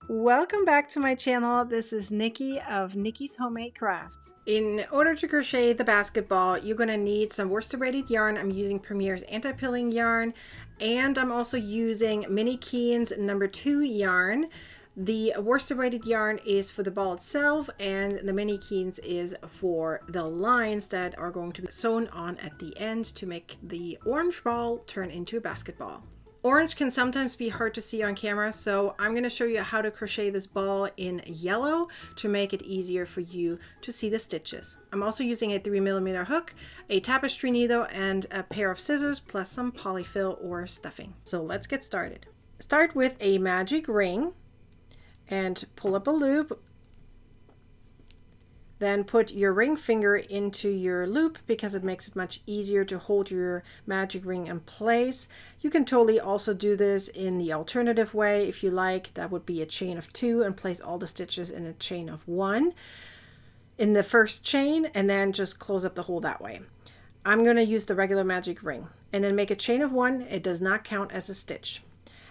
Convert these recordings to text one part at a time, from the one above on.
Welcome back to my channel. This is Nikki of Nikki's Homemade Crafts. In order to crochet the basketball, you're going to need some worsted braided yarn. I'm using Premier's anti-pilling yarn, and I'm also using Mini Keychain's #2 yarn. The worsted braided yarn is for the ball itself, and the Mini Keychain's is for the lines that are going to be sewn on at the end to make the orange ball turn into a basketball. Orange can sometimes be hard to see on camera, so I'm going to show you how to crochet this ball in yellow to make it easier for you to see the stitches. I'm also using a 3mm hook, a tapestry needle, and a pair of scissors, plus some polyfill or stuffing. So let's get started. Start with a magic ring and pull up a loop. Then put your ring finger into your loop because it makes it much easier to hold your magic ring in place. You can totally also do this in the alternative way if you like. That would be a chain of 2 and place all the stitches in a chain of 1 in the first chain, and then just close up the hole that way. I'm going to use the regular magic ring and then make a chain of 1. It does not count as a stitch.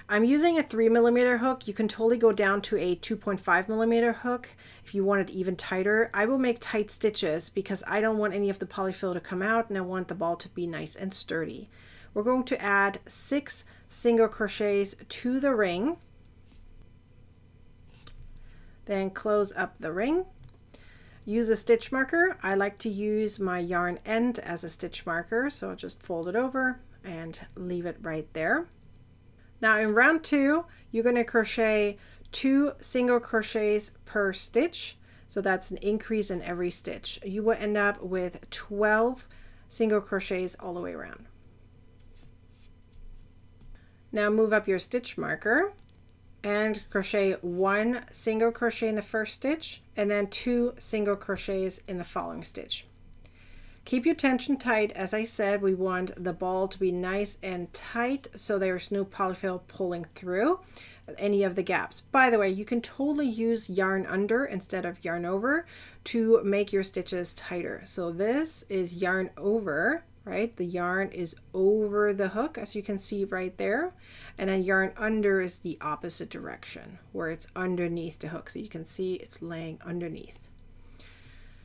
I'm using a 3mm hook. You can totally go down to a 2.5mm hook if you want it even tighter. I will make tight stitches because I don't want any of the polyfill to come out, and I want the ball to be nice and sturdy. We're going to add 6 single crochets to the ring. Then close up the ring. Use a stitch marker. I like to use my yarn end as a stitch marker, so I'll just fold it over and leave it right there. Now in round 2, you're going to crochet 2 single crochets per stitch. So that's an increase in every stitch. You will end up with 12 single crochets all the way around. Now move up your stitch marker and crochet 1 single crochet in the first stitch and then 2 single crochets in the following stitch. Keep your tension tight. As I said, we want the ball to be nice and tight so there's no polyfill pulling through any of the gaps. By the way, you can totally use yarn under instead of yarn over to make your stitches tighter. So this is yarn over, right? The yarn is over the hook, as you can see right there. And then yarn under is the opposite direction, where it's underneath the hook. So you can see it's laying underneath.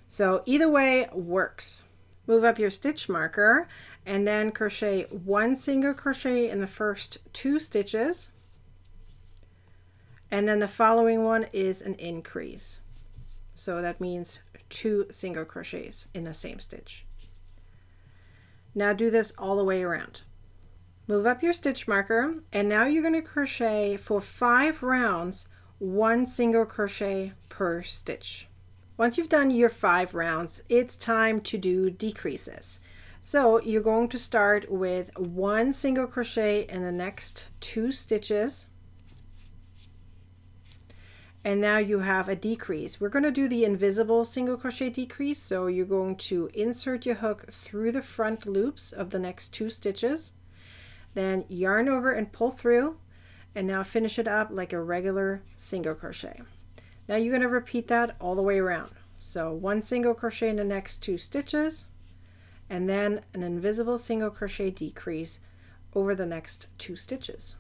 So either way works. Move up your stitch marker and then crochet 1 single crochet in the first 2 stitches, and then the following one is an increase, so that means 2 single crochets in the same stitch. Now do this all the way around. Move up your stitch marker, and now you're going to crochet for 5 rounds 1 single crochet per stitch. Once you've done your 5 rounds, it's time to do decreases. So you're going to start with 1 single crochet in the next 2 stitches. And now you have a decrease. We're going to do the invisible single crochet decrease. So you're going to insert your hook through the front loops of the next 2 stitches. Then yarn over and pull through. And now finish it up like a regular single crochet. Now you're going to repeat that all the way around. So 1 single crochet in the next 2 stitches, and then an invisible single crochet decrease over the next 2 stitches.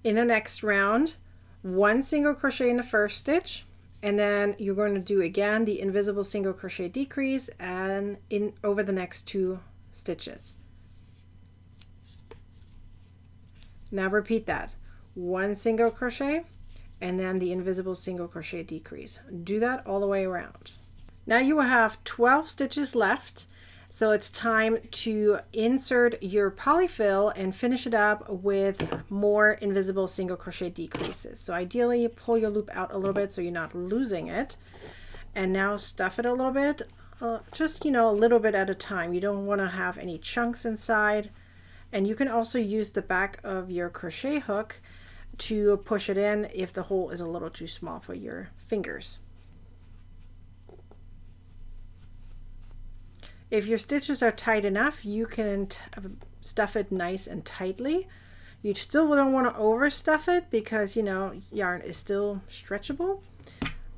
In the next round, 1 single crochet in the first stitch, and then you're going to do again the invisible single crochet decrease and in over the next 2 stitches. Now repeat that. 1 single crochet and then the invisible single crochet decrease. Do that all the way around. Now you will have 12 stitches left, so it's time to insert your polyfill and finish it up with more invisible single crochet decreases. So ideally pull your loop out a little bit so you're not losing it, and now stuff it a little bit, just a little bit at a time. You don't want to have any chunks inside. And you can also use the back of your crochet hook to push it in if the hole is a little too small for your fingers. If your stitches are tight enough, you can stuff it nice and tightly. You still don't want to overstuff it because yarn is still stretchable,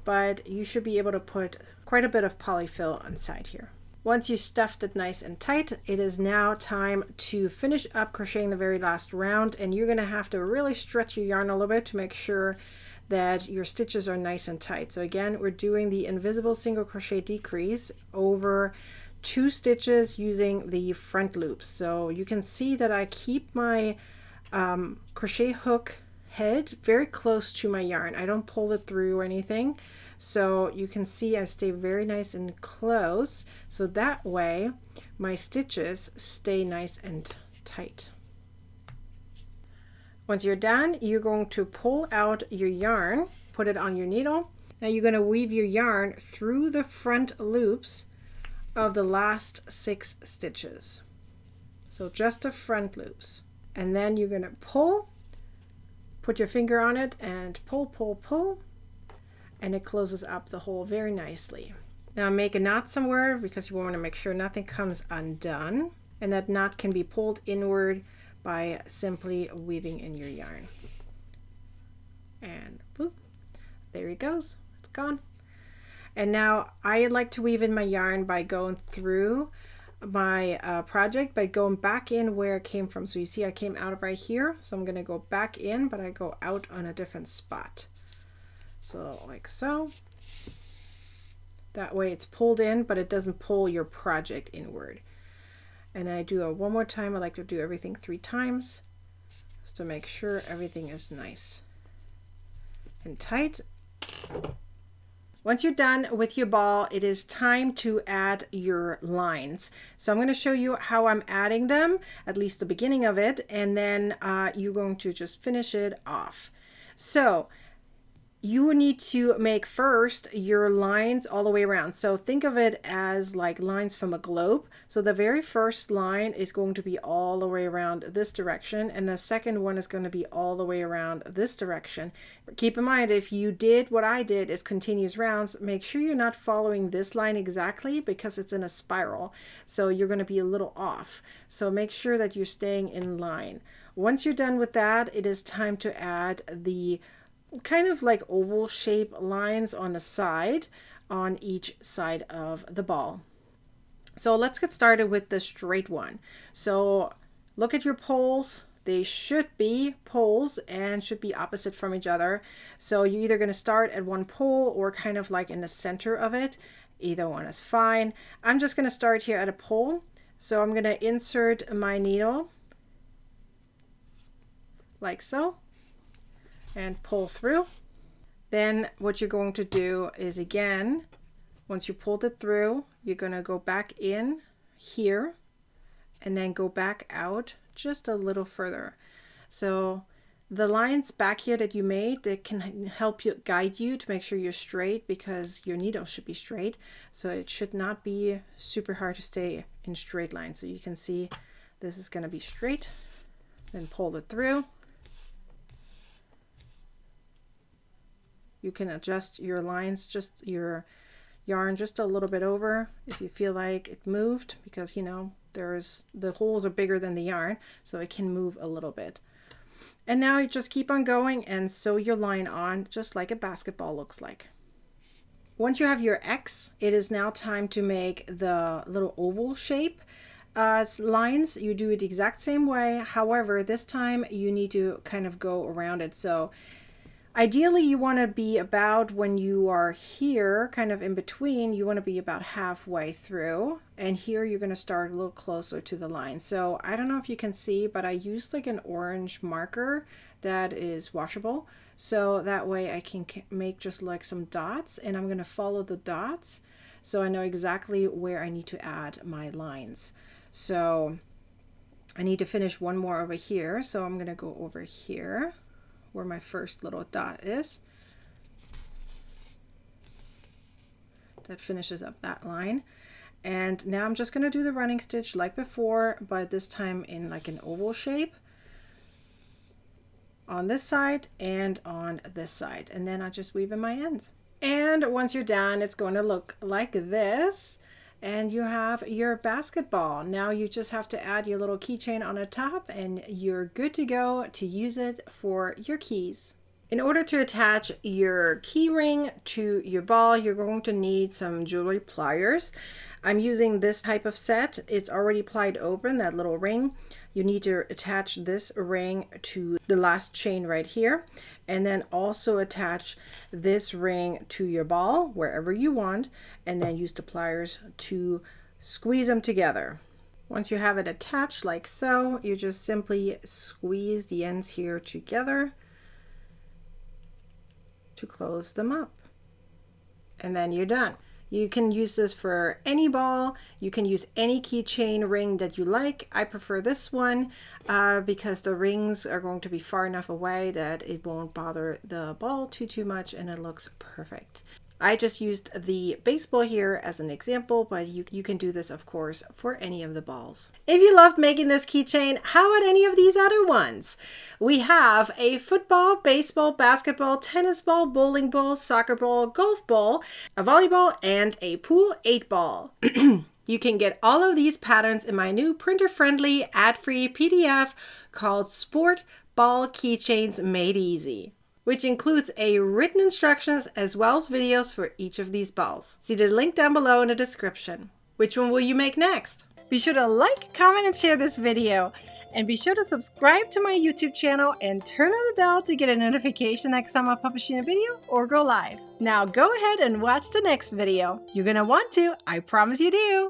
but you should be able to put quite a bit of polyfill inside here. Once you stuffed it nice and tight, it is now time to finish up crocheting the very last round, and you're going to have to really stretch your yarn a little bit to make sure that your stitches are nice and tight. So again, we're doing the invisible single crochet decrease over 2 stitches using the front loops. So you can see that I keep my crochet hook head very close to my yarn. I don't pull it through or anything. So you can see I stay very nice and close. So that way my stitches stay nice and tight. Once you're done, you're going to pull out your yarn, put it on your needle. Now you're going to weave your yarn through the front loops of the last 6 stitches. So just the front loops. And then you're going to pull, put your finger on it and pull, pull, pull, and it closes up the hole very nicely. Now make a knot somewhere because you want to make sure nothing comes undone, and that knot can be pulled inward by simply weaving in your yarn. And boop, there it goes, it's gone. And now I like to weave in my yarn by going through my project by going back in where it came from. So you see I came out right here, so I'm going to go back in, but I go out on a different spot. So like so. That way it's pulled in, but it doesn't pull your project inward. And I do it one more time. I like to do everything 3 times just to make sure everything is nice and tight. Once you're done with your ball, it is time to add your lines. So I'm going to show you how I'm adding them, at least the beginning of it, and then you're going to just finish it off. So you need to make first your lines all the way around. So think of it as like lines from a globe. So the very first line is going to be all the way around this direction, and the second one is going to be all the way around this direction. Keep in mind, if you did what I did is continuous rounds, make sure you're not following this line exactly because it's in a spiral. So you're going to be a little off. So make sure that you're staying in line. Once you're done with that, it is time to add the kind of like oval shape lines on the side on each side of the ball. So let's get started with the straight one. So look at your poles. They should be poles and should be opposite from each other. So you're either going to start at one pole or kind of like in the center of it. Either one is fine. I'm just going to start here at a pole. So I'm going to insert my needle like so and pull through. Then what you're going to do is, again, once you pulled it through, you're going to go back in here and then go back out just a little further. So the lines back here that you made, that can help you guide you to make sure you're straight, because your needle should be straight. So it should not be super hard to stay in straight lines. So you can see this is going to be straight. Then pull it through. You can adjust your lines, just your yarn just a little bit over if you feel like it moved, because you know the holes are bigger than the yarn, so it can move a little bit. And now you just keep on going and sew your line on just like a basketball looks like. Once you have your X, it is now time to make the little oval shape lines. You do it the exact same way, however this time you need to kind of go around it. So ideally you want to be about, when you are here kind of in between, you want to be about halfway through, and here you're going to start a little closer to the line. So I don't know if you can see, but I used like an orange marker that is washable, so that way I can make just like some dots, and I'm going to follow the dots so I know exactly where I need to add my lines. So I need to finish one more over here, so I'm going to go over here where my first little dot is. That finishes up that line. And now I'm just going to do the running stitch like before, but this time in like an oval shape on this side and on this side. And then I just weave in my ends. And once you're done, it's going to look like this. And you have your basketball. Now you just have to add your little keychain on the top and you're good to go to use it for your keys. In order to attach your key ring to your ball, you're going to need some jewelry pliers. I'm using this type of set. It's already plied open, that little ring. You need to attach this ring to the last chain right here, and then also attach this ring to your ball wherever you want, and then use the pliers to squeeze them together. Once you have it attached like so, you just simply squeeze the ends here together to close them up, and then you're done. You can use this for any ball. You can use any keychain ring that you like. I prefer this one because the rings are going to be far enough away that it won't bother the ball too much, and it looks perfect. I just used the baseball here as an example, but you can do this, of course, for any of the balls. If you loved making this keychain, how about any of these other ones? We have a football, baseball, basketball, tennis ball, bowling ball, soccer ball, golf ball, a volleyball, and a pool 8 ball. You can get all of these patterns in my new printer-friendly, ad-free PDF called Sport Ball Keychains Made Easy, which includes a written instructions as well as videos for each of these balls. See the link down below in the description. Which one will you make next? Be sure to like, comment, and share this video. And be sure to subscribe to my YouTube channel and turn on the bell to get a notification next time I publish a video or go live. Now go ahead and watch the next video. You're gonna want to, I promise you do.